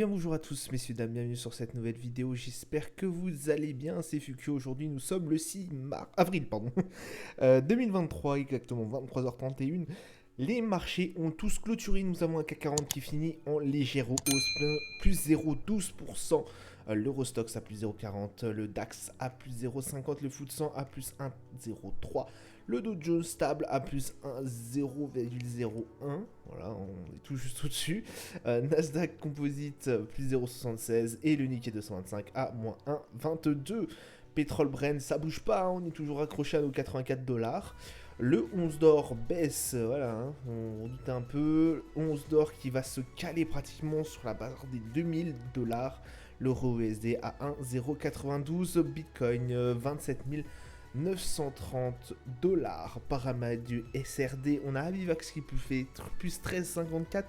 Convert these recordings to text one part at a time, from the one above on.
bien bonjour à tous messieurs dames, bienvenue sur cette nouvelle vidéo, j'espère que vous allez bien, c'est Fukio, aujourd'hui nous sommes le 6 avril 2023, exactement 23h31. Les marchés ont tous clôturé, nous avons un CAC 40 qui finit en légère hausse, plus 0,12%, l'Eurostoxx à plus 0,40, le DAX à plus 0,50, le FTSE 100 à plus 1,03, le Dow Jones stable à plus 0,01, voilà, on est tout juste au-dessus, Nasdaq Composite plus 0,76 et le Nikkei 225 à moins 1,22. Pétrole Brent, ça bouge pas, hein, on est toujours accroché à nos 84 dollars. Le 11 d'or baisse, voilà, hein, on doute un peu. 11 d'or qui va se caler pratiquement sur la barre des 2000 dollars. L'euro USD à 1,092. Bitcoin 27 930 dollars. Paramètre du SRD, on a Avivax qui fait plus 13,54.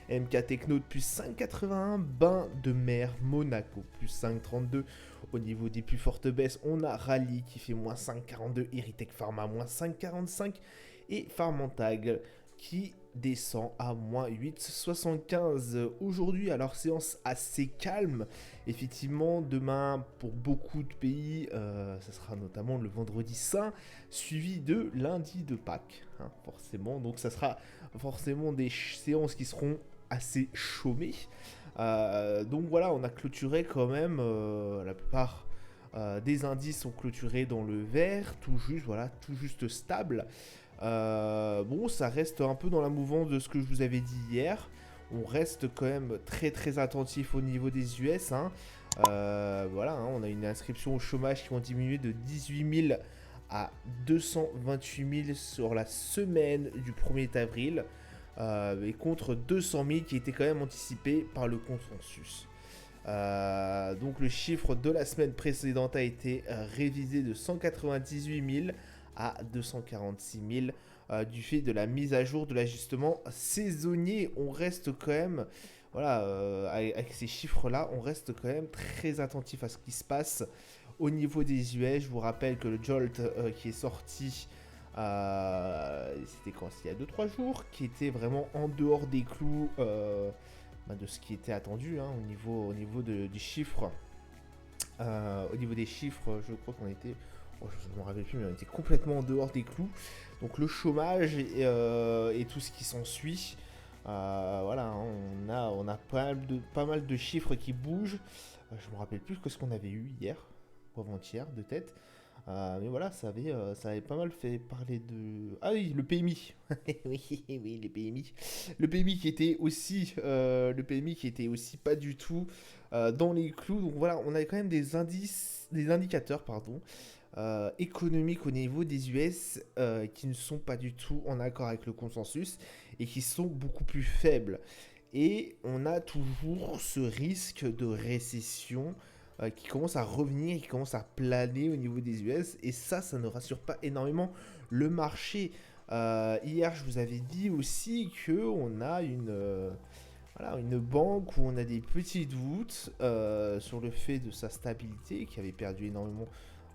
MK Techno plus 5,81, Bain de Mer Monaco plus 5,32. Au niveau des plus fortes baisses, on a Rally qui fait moins 5,42, Erytech Pharma moins 5,45 et Pharmantag qui descend à moins 8,75. Aujourd'hui, alors séance assez calme. Effectivement, demain, pour beaucoup de pays, ça sera notamment le vendredi saint, suivi de lundi de Pâques, hein, forcément. Donc ça sera forcément des séances qui seront assez chômées. Donc voilà, on a clôturé quand même, la plupart des indices sont clôturés dans le vert, tout juste, voilà, tout juste stable. Bon, ça reste un peu dans la mouvance de ce que je vous avais dit hier. On reste quand même très très attentif au niveau des US, hein. Voilà, hein, on a une inscription au chômage qui vont diminuer de 18 000 à 228 000 sur la semaine du 1er avril. Et contre 200 000 qui étaient quand même anticipés par le consensus. Donc le chiffre de la semaine précédente a été révisé de 198 000 à 246 000 du fait de la mise à jour de l'ajustement saisonnier. On reste quand même, voilà, avec ces chiffres-là, on reste quand même très attentif à ce qui se passe au niveau des US. Je vous rappelle que le Jolt qui est sorti, c'était quand, il y a 2-3 jours, qui était vraiment en dehors des clous de ce qui était attendu, hein, au niveau du chiffre. Au niveau des chiffres, je crois qu'on était, je ne me rappelle plus, mais on était complètement en dehors des clous. Donc le chômage et tout ce qui s'ensuit, voilà, hein, on a pas mal de chiffres qui bougent. Je me rappelle plus ce qu'on avait eu hier ou avant-hier de tête. Mais voilà, ça avait pas mal fait parler de... Ah oui, le PMI. Oui, oui, le PMI. Le PMI qui était aussi pas du tout dans les clous. Donc voilà, on a quand même des indicateurs, pardon, économiques au niveau des US qui ne sont pas du tout en accord avec le consensus et qui sont beaucoup plus faibles. Et on a toujours ce risque de récession qui commence à revenir, qui commence à planer au niveau des US. Et ça ne rassure pas énormément le marché. Hier, je vous avais dit aussi qu'on a voilà, une banque où on a des petits doutes sur le fait de sa stabilité, qui avait perdu énormément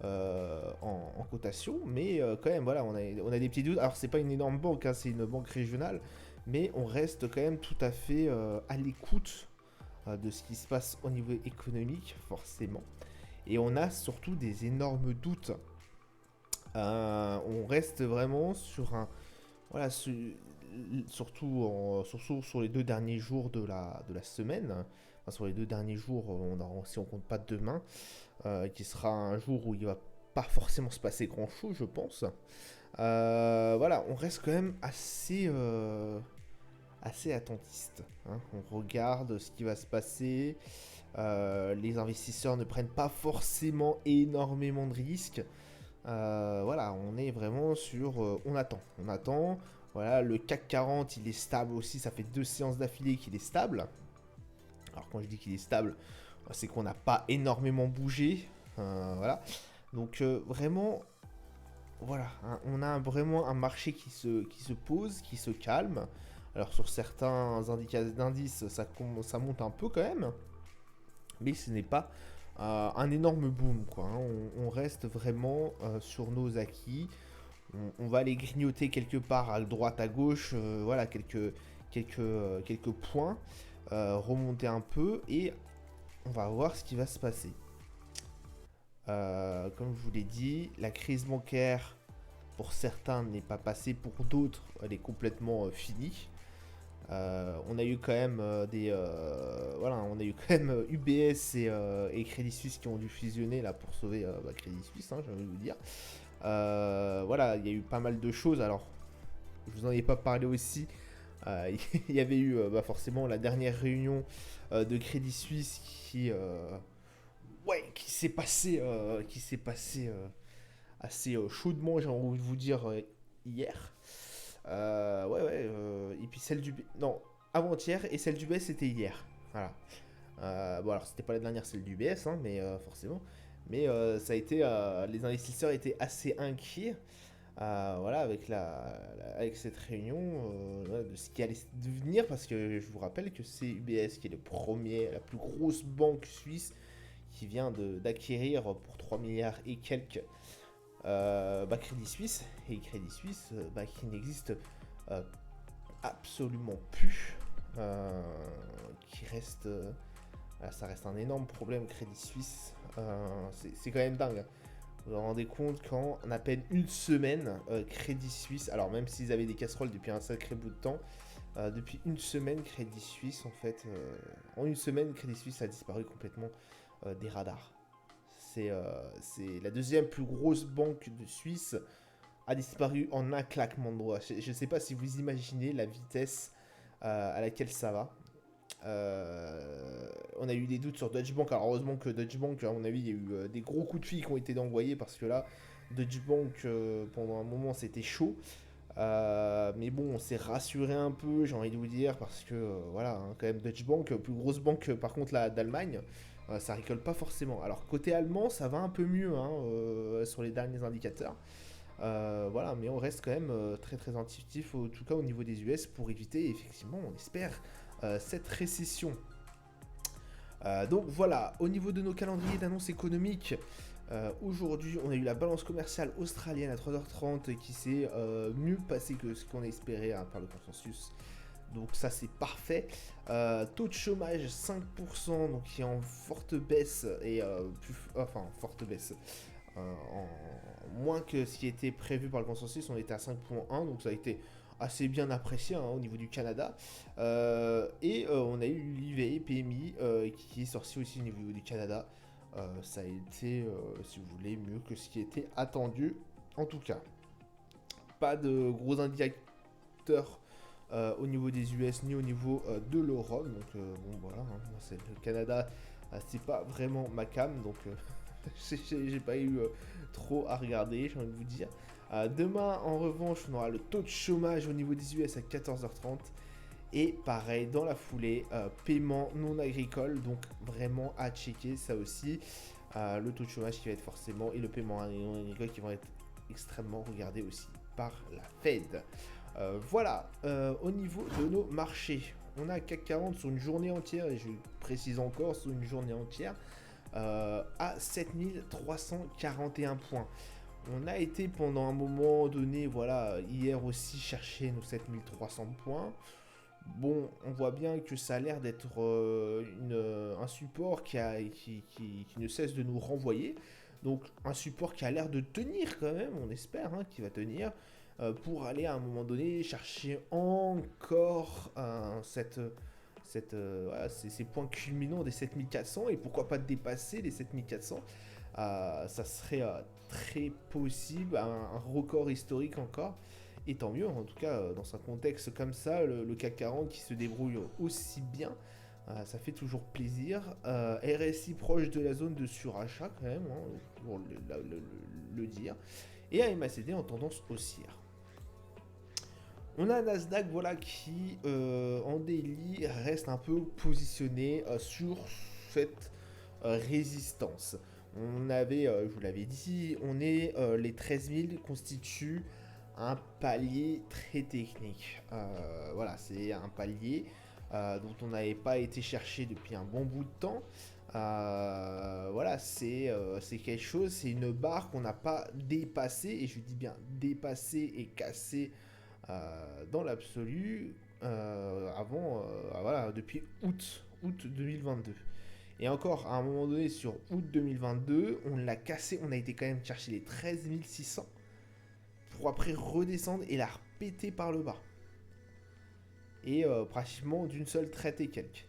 en cotation. Mais quand même, voilà, on a des petits doutes. Alors, c'est pas une énorme banque, hein, c'est une banque régionale. Mais on reste quand même tout à fait à l'écoute de ce qui se passe au niveau économique, forcément. Et on a surtout des énormes doutes. On reste vraiment sur un... Voilà, surtout sur les 2 derniers jours de la semaine. Enfin, sur les 2 derniers jours, si on compte pas demain, qui sera un jour où il va pas forcément se passer grand chose, je pense. Voilà, on reste quand même assez attentiste, hein. On regarde ce qui va se passer. Les investisseurs ne prennent pas forcément énormément de risques. Voilà, on est vraiment sur... on attend. Voilà, le CAC 40, il est stable aussi. Ça fait 2 séances d'affilée qu'il est stable. Alors quand je dis qu'il est stable, c'est qu'on n'a pas énormément bougé. Voilà. Donc vraiment... Voilà, hein, on a vraiment un marché qui se pose, qui se calme. Alors sur certains indices, ça monte un peu quand même. Mais ce n'est pas un énorme boom, quoi, hein. On reste vraiment sur nos acquis. On va les grignoter quelque part à droite, à gauche. Voilà, quelques points. remonter un peu et on va voir ce qui va se passer. Comme je vous l'ai dit, la crise bancaire pour certains n'est pas passée, pour d'autres elle est complètement finie. On a eu quand même on a eu quand même UBS et Crédit Suisse qui ont dû fusionner là pour sauver Crédit Suisse, j'ai envie de vous dire. Voilà, il y a eu pas mal de choses. Alors, je vous en ai pas parlé aussi. Il y avait eu forcément la dernière réunion de Crédit Suisse qui s'est passé assez chaudement, j'ai envie de vous dire, hier. Et puis celle du... Non, avant-hier, et celle du BS, c'était hier. Voilà. Bon, alors, c'était pas la dernière, celle du BS, mais forcément. Mais ça a été... les investisseurs étaient assez inquiets. Voilà, avec cette réunion de ce qui allait devenir, parce que je vous rappelle que c'est UBS qui est la plus grosse banque suisse qui vient d'acquérir pour 3 milliards et quelques Crédit Suisse, et Crédit Suisse qui n'existe absolument plus, qui reste, ça reste un énorme problème. Crédit Suisse, c'est quand même dingue. Vous vous rendez compte qu'en à peine une semaine, Crédit Suisse, alors même s'ils avaient des casseroles depuis un sacré bout de temps, depuis une semaine, Crédit Suisse, en fait, en une semaine, Crédit Suisse a disparu complètement des radars. C'est la deuxième plus grosse banque de Suisse, a disparu en un claquement de doigts. Je ne sais pas si vous imaginez la vitesse à laquelle ça va. On a eu des doutes sur Deutsche Bank. Alors heureusement que Deutsche Bank, à mon avis, il y a eu des gros coups de fil qui ont été envoyés, parce que là, Deutsche Bank, pendant un moment, c'était chaud. Mais bon, on s'est rassuré un peu, j'ai envie de vous dire, parce que voilà, quand même Deutsche Bank, plus grosse banque par contre là d'Allemagne, ça rigole pas forcément. Alors côté allemand, ça va un peu mieux sur les derniers indicateurs. Voilà, mais on reste quand même très très intuitif, en tout cas au niveau des US, pour éviter effectivement, on espère, cette récession. Donc voilà, au niveau de nos calendriers d'annonces économiques, aujourd'hui on a eu la balance commerciale australienne à 3h30 qui s'est mieux passée que ce qu'on a espéré par le consensus. Donc ça c'est parfait. Taux de chômage 5%, donc qui est en forte baisse, forte baisse. Moins que ce qui était prévu par le consensus, on était à 5,1, donc ça a été assez bien apprécié au niveau du Canada. On a eu l'IVA PMI qui est sorti aussi au niveau du Canada. Ça a été, si vous voulez, mieux que ce qui était attendu, en tout cas. Pas de gros indicateurs au niveau des US ni au niveau de l'Europe. Donc bon voilà, c'est le Canada, c'est pas vraiment ma cam, donc j'ai pas eu trop à regarder, j'ai envie de vous dire. Demain, en revanche, on aura le taux de chômage au niveau des US à 14h30. Et pareil, dans la foulée, paiement non agricole, donc vraiment à checker ça aussi. Le taux de chômage qui va être forcément, et le paiement non agricole qui vont être extrêmement regardés aussi par la Fed. Voilà, au niveau de nos marchés, on a CAC 40 sur une journée entière, et je précise encore, sur une journée entière, à 7341 points. On a été pendant un moment donné, voilà, hier aussi, chercher nos 7300 points. Bon, on voit bien que ça a l'air d'être un support qui ne cesse de nous renvoyer. Donc un support qui a l'air de tenir quand même, on espère qu'il va tenir, pour aller à un moment donné chercher encore ces points culminants des 7400, et pourquoi pas dépasser les 7400. Ça serait très possible, un record historique encore. Et tant mieux, en tout cas, dans un contexte comme ça, le CAC 40 qui se débrouille aussi bien, ça fait toujours plaisir. RSI proche de la zone de surachat quand même, pour le dire. Et AMACD en tendance haussière. On a un Nasdaq qui, en daily, reste un peu positionné sur cette résistance. On avait, je vous l'avais dit, les 13 000 constituent un palier très technique. Voilà, c'est un palier dont on n'avait pas été chercher depuis un bon bout de temps. Voilà, c'est quelque chose, c'est une barre qu'on n'a pas dépassée, et je dis bien dépassée et cassée dans l'absolu. voilà, depuis août 2022. Et encore, à un moment donné, sur août 2022, on l'a cassé, on a été quand même chercher les 13 600 pour après redescendre et la repéter par le bas. Et pratiquement d'une seule traite et quelques.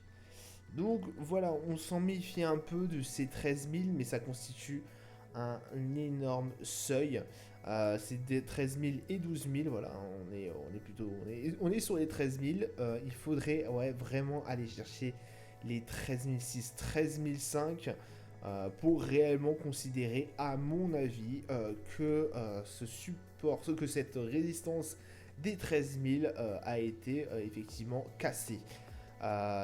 Donc voilà, on s'en méfie un peu de ces 13 000, mais ça constitue un énorme seuil. C'est des 13 000 et 12 000, voilà, on est sur les 13 000. Il faudrait vraiment aller chercher les 13 600, 13 500 pour réellement considérer, à mon avis, que que cette résistance des 13 000 a été effectivement cassée.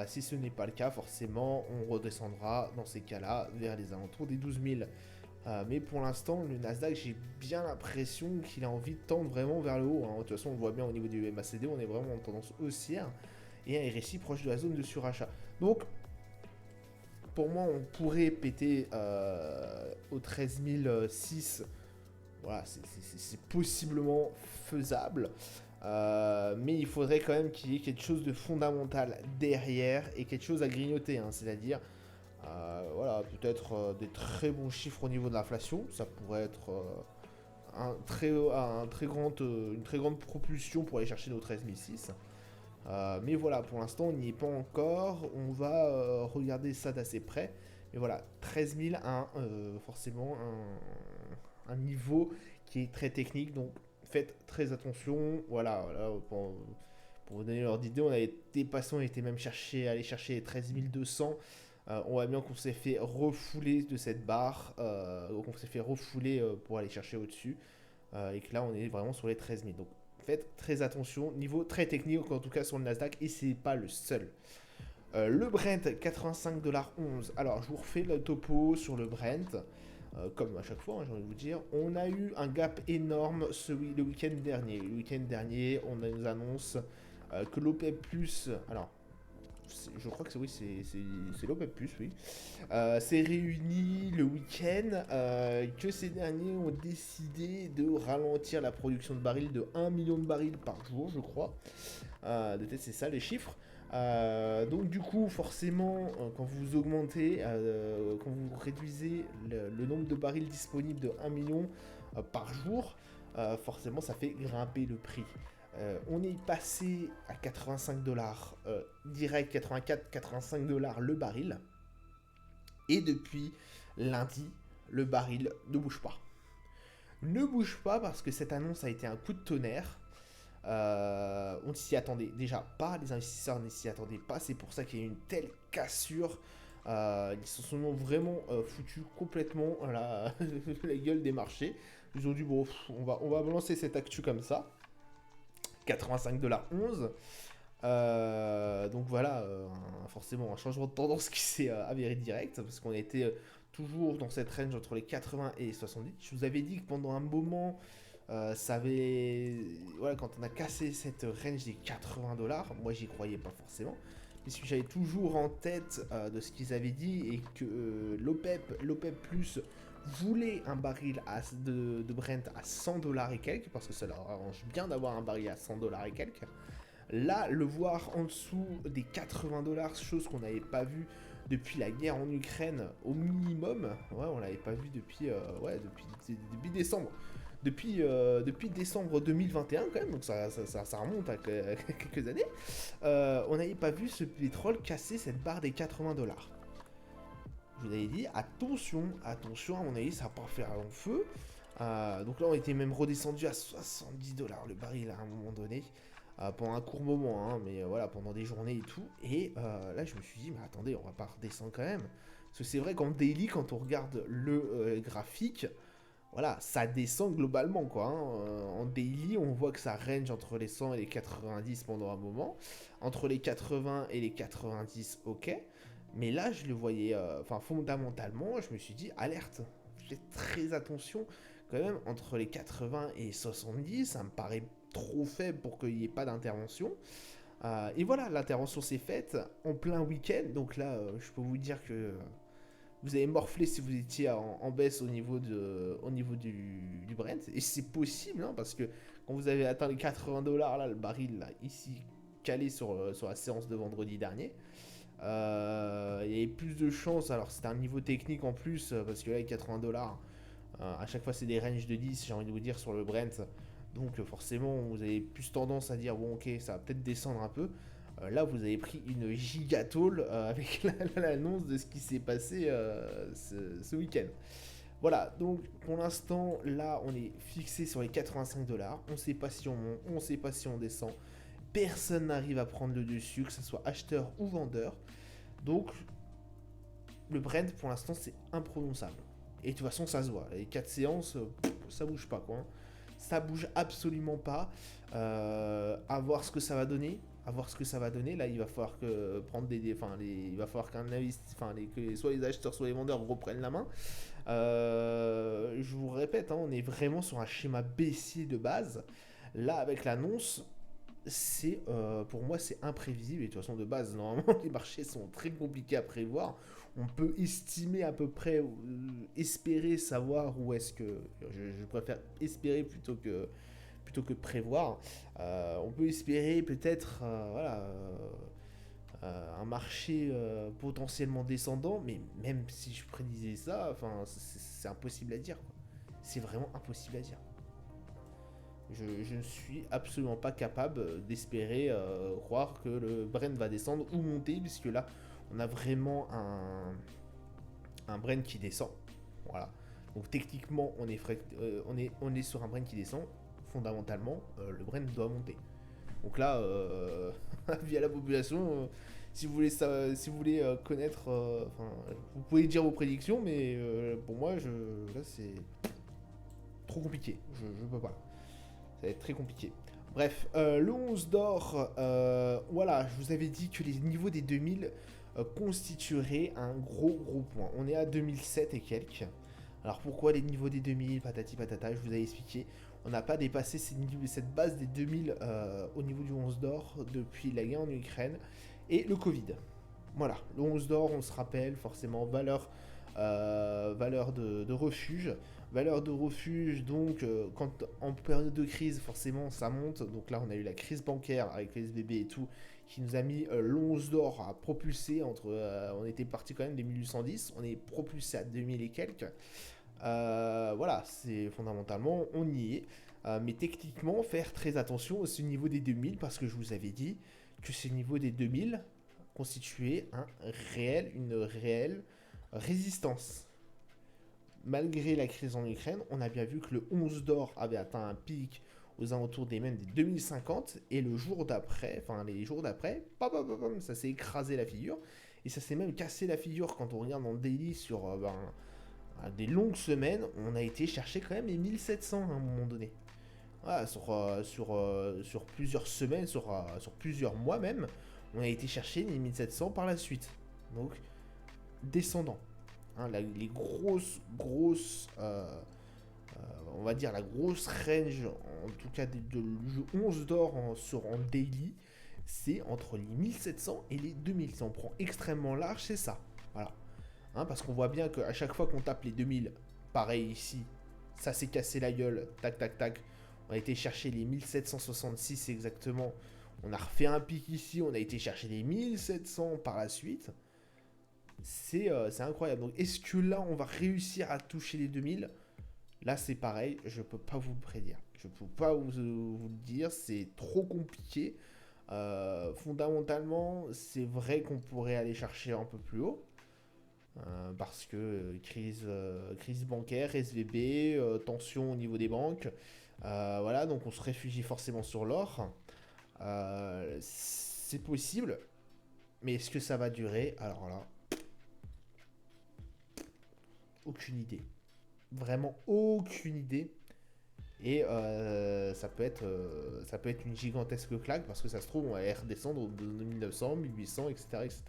Si ce n'est pas le cas, forcément, on redescendra dans ces cas-là vers les alentours des 12 000. Mais pour l'instant, le Nasdaq, j'ai bien l'impression qu'il a envie de tendre vraiment vers le haut, hein. De toute façon, on le voit bien au niveau du MACD, on est vraiment en tendance haussière et un RSI proche de la zone de surachat. Donc, pour moi, on pourrait péter au 13 006. Voilà, c'est possiblement faisable. Mais il faudrait quand même qu'il y ait quelque chose de fondamental derrière et quelque chose à grignoter, hein. C'est-à-dire voilà, peut-être des très bons chiffres au niveau de l'inflation. Ça pourrait être une très grande propulsion pour aller chercher nos 13 600. Mais voilà, pour l'instant, on n'y est pas encore. On va regarder ça d'assez près. Mais voilà, 13 001, forcément un niveau qui est très technique. Donc faites très attention. Voilà, pour vous donner l'ordre d'idée, on avait dépassé, on était même aller chercher les 13 200. On voit bien qu'on s'est fait refouler de cette barre. On s'est fait refouler pour aller chercher au-dessus. Et que là, on est vraiment sur les 13 000. Donc faites très attention. Niveau très technique, en tout cas sur le Nasdaq. Et c'est pas le seul. Le Brent, 85,11$. Alors, je vous refais le topo sur le Brent. Comme à chaque fois, hein, j'ai envie de vous dire, on a eu un gap énorme le week-end dernier. Le week-end dernier, on nous annonce que l'OPEP+, alors, je crois que c'est l'OPEP+, oui, s'est réuni le week-end, que ces derniers ont décidé de ralentir la production de barils de 1 million de barils par jour, je crois. Peut-être c'est ça les chiffres. Donc du coup, forcément, quand vous augmentez, quand vous réduisez le nombre de barils disponibles de 1 million par jour, forcément, ça fait grimper le prix. On est passé à 85$, direct 84-85$ le baril. Et depuis lundi, le baril ne bouge pas. Ne bouge pas parce que cette annonce a été un coup de tonnerre. On s'y attendait déjà pas, les investisseurs ne s'y attendaient pas, c'est pour ça qu'il y a eu une telle cassure. Ils se sont vraiment foutus complètement la gueule des marchés. Ils ont dit bon, on va lancer cette actu comme ça. 85,11$. Donc voilà, forcément un changement de tendance qui s'est avéré direct parce qu'on était toujours dans cette range entre les 80 et les 70. Je vous avais dit que pendant un moment, ça avait. Voilà, quand on a cassé cette range des 80$, moi j'y croyais pas forcément, puisque j'avais toujours en tête de ce qu'ils avaient dit et que l'OPEP Plus voulait un baril de Brent à 100$ et quelques, parce que ça leur arrange bien d'avoir un baril à 100$ et quelques. Là, le voir en dessous des 80$, chose qu'on n'avait pas vu depuis la guerre en Ukraine au minimum, ouais, on l'avait pas vu depuis décembre. Depuis décembre 2021 quand même, donc ça remonte à quelques années, on n'avait pas vu ce pétrole casser cette barre des 80$. Je vous avais dit, attention, à mon avis, ça va pas faire long feu. Donc là, on était même redescendu à 70$ le baril à un moment donné, pendant un court moment, hein, mais voilà, pendant des journées et tout. Et là, je me suis dit, mais attendez, on va pas redescendre quand même. Parce que c'est vrai qu'en daily, quand on regarde le graphique, voilà, ça descend globalement, quoi, hein. En daily, on voit que ça range entre les 100 et les 90 pendant un moment. Entre les 80 et les 90, ok. Mais là, je le voyais, fondamentalement, je me suis dit, alerte, faites très attention. Quand même, entre les 80 et 70, ça me paraît trop faible pour qu'il n'y ait pas d'intervention. Et voilà, l'intervention s'est faite en plein week-end. Donc là, je peux vous dire que vous avez morflé si vous étiez en baisse au niveau du Brent. Et c'est possible, hein, parce que quand vous avez atteint les 80$, là, le baril, là, ici, calé sur la séance de vendredi dernier. Il y avait plus de chances, alors c'était un niveau technique en plus, parce que là, avec 80$, à chaque fois c'est des ranges de 10, j'ai envie de vous dire, sur le Brent. Donc forcément, vous avez plus tendance à dire, bon ok, ça va peut-être descendre un peu. Là, vous avez pris une gigatôle avec l'annonce de ce qui s'est passé ce week-end. Voilà, donc pour l'instant, là, on est fixé sur les 85$. On ne sait pas si on monte, on ne sait pas si on descend. Personne n'arrive à prendre le dessus, que ce soit acheteur ou vendeur. Donc, le Brent, pour l'instant, c'est imprononçable. Et de toute façon, ça se voit. Les 4 séances, ça bouge pas, quoi. Ça bouge absolument pas. À voir ce que ça va donner. À voir ce que ça va donner. Là, il va falloir que il va falloir que soit les acheteurs, soit les vendeurs reprennent la main. Je vous répète, hein, on est vraiment sur un schéma baissier de base. Là, avec l'annonce, pour moi, c'est imprévisible. Et de toute façon, de base, normalement, les marchés sont très compliqués à prévoir. On peut estimer à peu près, espérer savoir où est-ce que. Je préfère espérer plutôt que prévoir. On peut espérer peut-être un marché potentiellement descendant, mais même si je prédisais ça, c'est impossible à dire, quoi. C'est vraiment impossible à dire. Je ne suis absolument pas capable d'espérer croire que le Brent va descendre ou monter, puisque là, on a vraiment un Brent qui descend. Voilà. Donc techniquement, on est sur un Brent qui descend. Fondamentalement, le Brent doit monter. Donc là, via la population, si vous voulez connaître, vous pouvez dire vos prédictions, mais pour moi, là, c'est trop compliqué. Je peux pas. Ça va être très compliqué. Bref, le 11 d'or, voilà, je vous avais dit que les niveaux des 2000 constitueraient un gros point. On est à 2007 et quelques. Alors pourquoi les niveaux des 2000, patati patata, je vous avais expliqué. On n'a pas dépassé cette base des 2000 au niveau du 11 d'or depuis la guerre en Ukraine et le Covid. Voilà, le 11 d'or, on se rappelle forcément, valeur de refuge. Valeur de refuge, donc quand en période de crise, forcément ça monte. Donc là, on a eu la crise bancaire avec les SVB et tout, qui nous a mis l'11 d'or à propulser on était parti quand même des 1810, on est propulsé à 2000 et quelques. Voilà, c'est fondamentalement, on y est. Mais techniquement, faire très attention à ce niveau des 2000, parce que je vous avais dit que ce niveau des 2000 constituait une réelle résistance. Malgré la crise en Ukraine, on a bien vu que le 11 d'or avait atteint un pic aux alentours des 2050, et les jours d'après, ça s'est écrasé la figure, et ça s'est même cassé la figure quand on regarde en daily sur des longues semaines. On a été chercher quand même les 1700 à un moment donné. Voilà, sur plusieurs semaines, sur plusieurs mois même, on a été chercher les 1700 par la suite. Donc, descendant. Hein, les grosses, on va dire la grosse range, en tout cas du 11 d'or en daily, c'est entre les 1700 et les 2000. Si on prend extrêmement large, c'est ça. Voilà. Hein, parce qu'on voit bien qu'à chaque fois qu'on tape les 2000, pareil ici, ça s'est cassé la gueule, tac tac tac. On a été chercher les 1766 exactement. On a refait un pic ici, on a été chercher les 1700 par la suite. C'est incroyable. Donc est-ce que là on va réussir à toucher les 2000? Là c'est pareil, je peux pas vous le prédire. Je peux pas vous le dire, c'est trop compliqué. Fondamentalement, c'est vrai qu'on pourrait aller chercher un peu plus haut. Parce que crise bancaire, SVB, tension au niveau des banques. Voilà, donc on se réfugie forcément sur l'or. C'est possible. Mais est-ce que ça va durer? Alors là, aucune idée. Vraiment aucune idée. Et ça peut être une gigantesque claque, parce que ça se trouve, on va aller redescendre de 1900, 1800, etc., etc.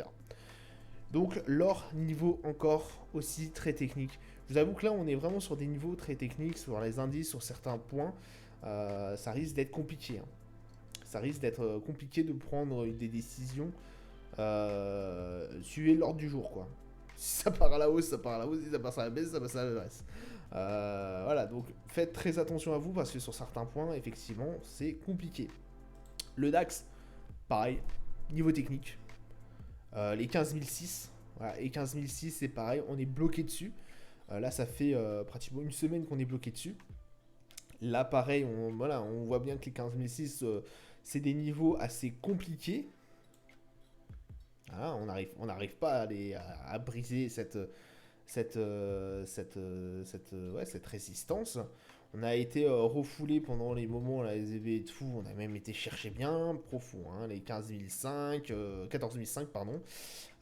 Donc l'or, niveau encore aussi très technique. Je vous avoue que là, on est vraiment sur des niveaux très techniques, sur les indices, sur certains points. Ça risque d'être compliqué, hein. Ça risque d'être compliqué de prendre des décisions. Suivez l'ordre du jour, quoi. Si ça part à la hausse, ça part à la hausse. Si ça passe à la baisse, ça passe à la baisse. Voilà, donc faites très attention à vous, parce que sur certains points, effectivement, c'est compliqué. Le DAX, pareil, niveau technique. Les 15006, voilà, les 15006 c'est pareil, on est bloqué dessus. Là ça fait pratiquement une semaine qu'on est bloqué dessus. Là pareil, on voit bien que les 15006 c'est des niveaux assez compliqués. Voilà, on n'arrive pas à briser cette résistance. On a été refoulé pendant les moments, là, les EV et tout. On a même été chercher bien profond, hein, les 15005, 14005, pardon.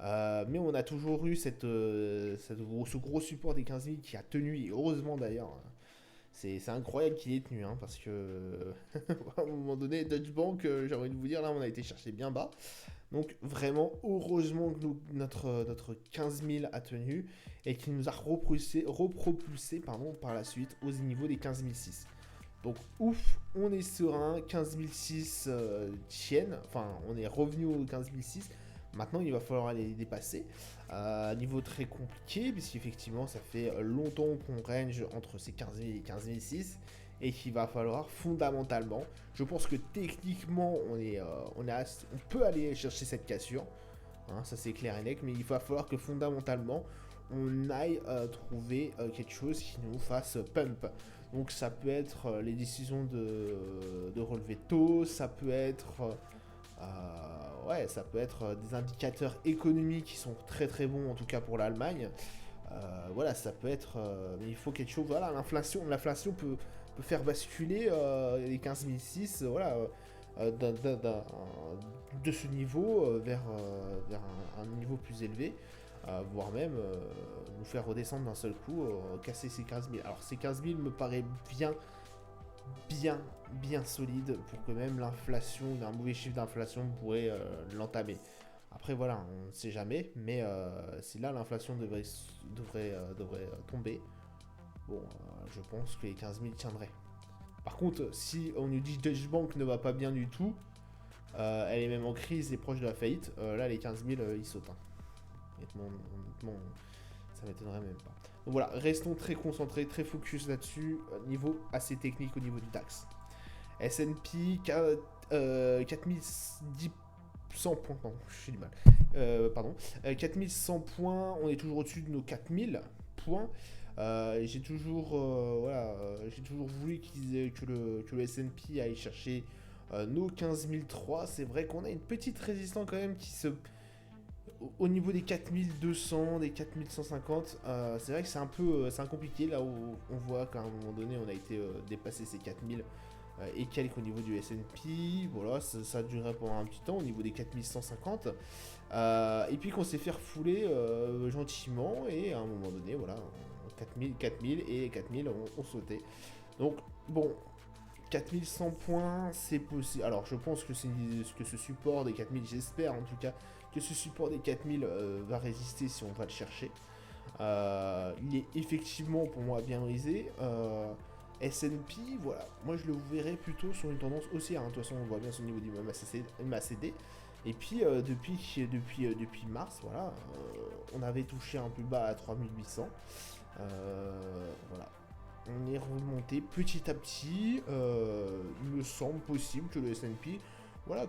Mais on a toujours eu ce gros support des 15000 qui a tenu, et heureusement d'ailleurs. C'est incroyable qu'il ait tenu, hein, parce que à un moment donné, Deutsche Bank, j'ai envie de vous dire, là, on a été chercher bien bas. Donc vraiment, heureusement que notre 15 000 a tenu et qu'il nous a repropulsé par la suite aux niveaux des 15 006. Donc ouf, on est serein, 15 006 tiennent, enfin on est revenu aux 15 006. Maintenant, il va falloir aller les dépasser. Niveau très compliqué, puisqu'effectivement, ça fait longtemps qu'on range entre ces 15 000 et 15 006. Et qu'il va falloir fondamentalement, je pense que techniquement, on peut aller chercher cette cassure. Hein, ça, c'est clair et net. Mais il va falloir que fondamentalement, on aille trouver quelque chose qui nous fasse pump. Donc, ça peut être les décisions de relever tôt. Ça peut être... ça peut être des indicateurs économiques qui sont très très bons, en tout cas pour l'Allemagne. Voilà, ça peut être... mais il faut quelque chose... Voilà, l'inflation peut faire basculer les 15 006 de ce niveau vers un niveau plus élevé, voire même nous faire redescendre d'un seul coup, casser ces 15 000. Alors ces 15 000 me paraît bien solide pour que même l'inflation, un mauvais chiffre d'inflation pourrait l'entamer. Après voilà, on ne sait jamais, mais si là l'inflation devrait tomber, bon, je pense que les 15 000 tiendraient. Par contre, si on nous dit que Deutsche Bank ne va pas bien du tout, elle est même en crise et proche de la faillite, là les 15 000 ils sautent. Hein. Honnêtement, ça m'étonnerait même pas. Donc voilà, restons très concentrés, très focus là-dessus, niveau assez technique au niveau du DAX. S&P 4100 points, pardon, je suis du mal. 4100 points, on est toujours au-dessus de nos 4000 points. J'ai toujours voulu que le S&P aille chercher nos 15003. C'est vrai qu'on a une petite résistance quand même qui se... Au niveau des 4200, des 4150, c'est vrai que c'est un peu compliqué là où on voit qu'à un moment donné on a été dépassé ces 4000 et quelques au niveau du S&P. Voilà, ça a duré pendant un petit temps au niveau des 4150. Et puis qu'on s'est fait refouler gentiment et à un moment donné, voilà, 4000 et 4000 ont sauté. Donc bon, 4100 points, c'est possible. Alors je pense que ce support des 4000, j'espère en tout cas que ce support des 4000 va résister si on va le chercher. Il est effectivement pour moi bien brisé. S&P, voilà, moi je le verrais plutôt sur une tendance haussière. Hein. De toute façon, on voit bien son niveau du MACD. Et puis depuis mars, voilà, on avait touché un plus bas à 3800. Voilà. On est remonté petit à petit. Il me semble possible que le S&P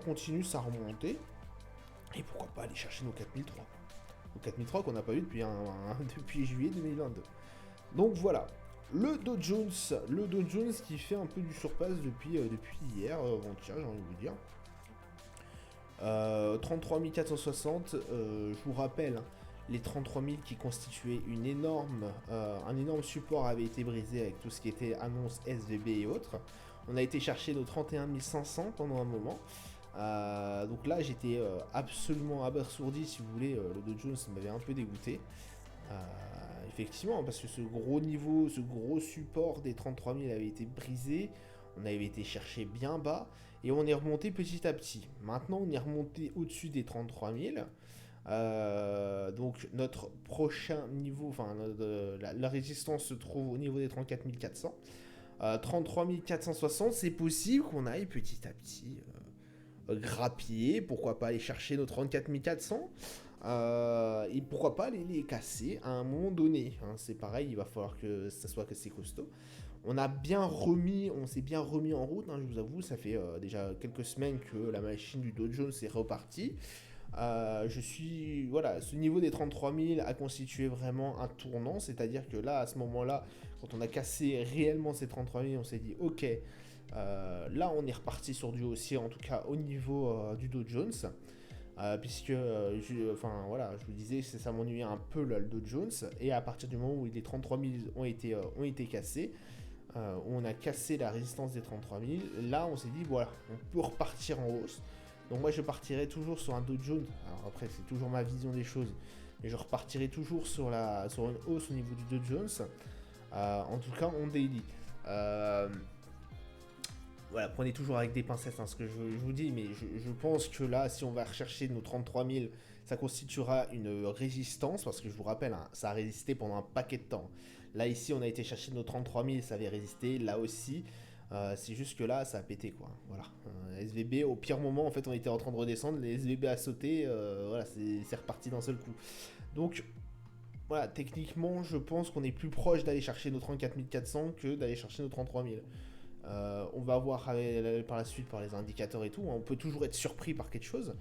continue sa remontée. Et pourquoi pas aller chercher nos 4003. Nos 4003 qu'on n'a pas eu depuis juillet 2022. Donc voilà. Le Dow Jones qui fait un peu du surpasse depuis hier, avant-hier, j'ai envie de vous dire. 33 460, je vous rappelle, hein, les 33 000 qui constituaient un énorme support avait été brisé avec tout ce qui était annonce SVB et autres. On a été chercher nos 31 500 pendant un moment. Donc là j'étais absolument abasourdi, si vous voulez. Le Dow Jones m'avait un peu dégoûté. Effectivement, parce que ce gros support des 33 000 avait été brisé. On avait été chercher bien bas et on est remonté petit à petit. Maintenant on est remonté au-dessus des 33 000. Donc notre prochain niveau, enfin la résistance se trouve au niveau des 34 400. 33 460, c'est possible qu'on aille petit à petit grappiller, pourquoi pas aller chercher nos 34 400. Et pourquoi pas les casser à un moment donné, hein. C'est pareil, il va falloir que ça soit assez costaud. On s'est bien remis en route, hein, je vous avoue, ça fait déjà quelques semaines que la machine du Dow Jones est repartie. Voilà, ce niveau des 33 000 a constitué vraiment un tournant, c'est-à-dire que là, à ce moment-là, quand on a cassé réellement ces 33 000, on s'est dit, ok, là on est reparti sur du haussier, en tout cas au niveau du Dow Jones. Puisque, enfin voilà, je vous disais, ça m'ennuyait un peu là, le Dow Jones, et à partir du moment où les 33 000 ont été cassés, où on a cassé la résistance des 33 000, là on s'est dit, voilà, on peut repartir en hausse. Donc moi je partirai toujours sur un Dow Jones, alors après c'est toujours ma vision des choses, mais je repartirai toujours sur une hausse au niveau du Dow Jones, en tout cas en daily. Voilà, prenez toujours avec des pincettes, hein, ce que je vous dis, mais je pense que là, si on va rechercher nos 33 000, ça constituera une résistance, parce que je vous rappelle, hein, ça a résisté pendant un paquet de temps. Là, ici, on a été chercher nos 33 000, ça avait résisté, là aussi, c'est juste que là, ça a pété, quoi. Voilà. SVB, au pire moment, en fait, on était en train de redescendre, les SVB a sauté, voilà, c'est reparti d'un seul coup. Donc, voilà, techniquement, je pense qu'on est plus proche d'aller chercher nos 34 400 que d'aller chercher nos 33 000. On va voir par la suite par les indicateurs et tout, hein. On peut toujours être surpris par quelque chose.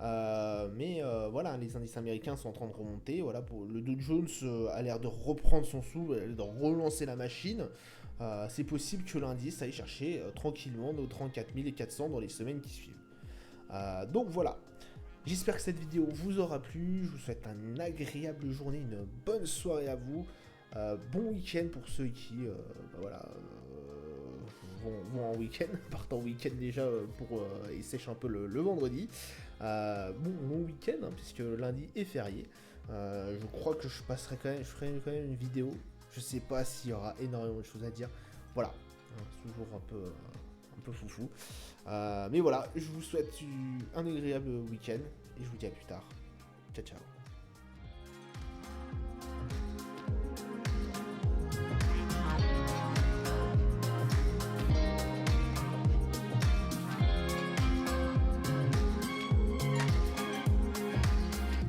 Mais voilà, les indices américains sont en train de remonter. Voilà, le Dow Jones a l'air de reprendre son souffle, de relancer la machine. C'est possible que l'indice aille chercher tranquillement nos 34 400 dans les semaines qui suivent. Donc voilà. J'espère que cette vidéo vous aura plu. Je vous souhaite une agréable journée, une bonne soirée à vous. Bon week-end pour ceux qui vont en week-end, partent en week-end déjà et sèchent un peu le vendredi. Bon week-end, hein, puisque lundi est férié. Je crois que je ferai quand même une vidéo. Je sais pas s'il y aura énormément de choses à dire. Voilà, hein, c'est toujours un peu foufou. Mais voilà, je vous souhaite un agréable week-end et je vous dis à plus tard. Ciao ciao.